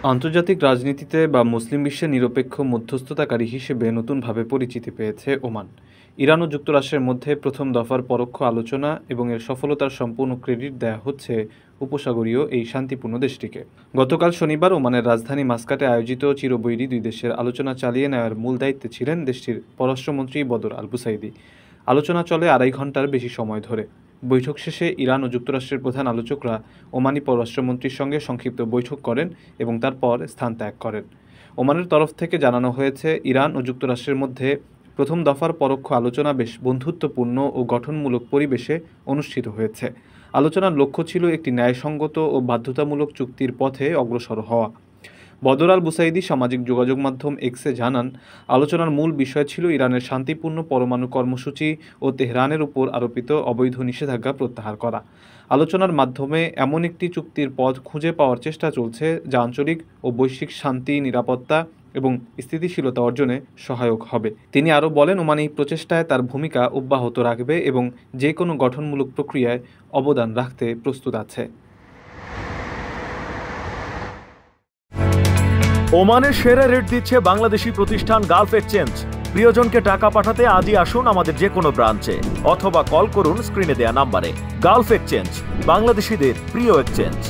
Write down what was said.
আন্তর্জাতিক রাজনীতিতে বা মুসলিম বিশ্বে নিরপেক্ষ মধ্যস্থতাকারী হিসেবে নতুনভাবে পরিচিতি পেয়েছে ওমান। ইরান ও যুক্তরাষ্ট্রের মধ্যে প্রথম দফার পরোক্ষ আলোচনা এবং এর সফলতার সম্পূর্ণ ক্রেডিট দেয়া হচ্ছে উপসাগরীয় এই শান্তিপূর্ণ দেশটিকে। গতকাল শনিবার ওমানের রাজধানী মাস্কাটে আয়োজিত চিরবৈরী দুই দেশের আলোচনা চালিয়ে নেওয়ার মূল দায়িত্বে ছিলেন দেশটির পররাষ্ট্রমন্ত্রী বদর আল বুসাইদি। আলোচনা চলে 2.5 ঘন্টার বেশি সময় ধরে। বৈঠক শেষে ইরান ও যুক্তরাষ্ট্রের প্রধান আলোচকরা ওমানি পররাষ্ট্রমন্ত্রীর সঙ্গে সংক্ষিপ্ত বৈঠক করেন এবং তারপর স্থান ত্যাগ করেন। ওমানের তরফ থেকে জানানো হয়েছে, ইরান ও যুক্তরাষ্ট্রের মধ্যে প্রথম দফার পরোক্ষ আলোচনা বেশ বন্ধুত্বপূর্ণ ও গঠনমূলক পরিবেশে অনুষ্ঠিত হয়েছে। আলোচনার লক্ষ্য ছিল একটি ন্যায়সঙ্গত ও বাধ্যতামূলক চুক্তির পথে অগ্রসর হওয়া। বদর আল বুসাইদি সামাজিক যোগাযোগ মাধ্যম এক্সে জানান, আলোচনার মূল বিষয় ছিল ইরানের শান্তিপূর্ণ পরমাণু কর্মসূচি ও তেহরানের উপর আরোপিত অবৈধ নিষেধাজ্ঞা প্রত্যাহার করা। আলোচনার মাধ্যমে এমন একটি চুক্তির পথ খুঁজে পাওয়ার চেষ্টা চলছে যা আঞ্চলিক ও বৈশ্বিক শান্তি, নিরাপত্তা এবং স্থিতিশীলতা অর্জনে সহায়ক হবে। তিনি আরও বলেন, ওমান এই প্রচেষ্টায় তার ভূমিকা অব্যাহত রাখবে এবং যে কোনো গঠনমূলক প্রক্রিয়ায় অবদান রাখতে প্রস্তুত আছে। ওমানের সেরা রেট দিচ্ছে বাংলাদেশি প্রতিষ্ঠান গালফ এক্সচেঞ্জ। প্রিয়জনকে টাকা পাঠাতে আজই আসুন আমাদের যে কোনো ব্রাঞ্চে অথবা কল করুন স্ক্রিনে দেয়া নাম্বারে। গালফ এক্সচেঞ্জ, বাংলাদেশিদের প্রিয় এক্সচেঞ্জ।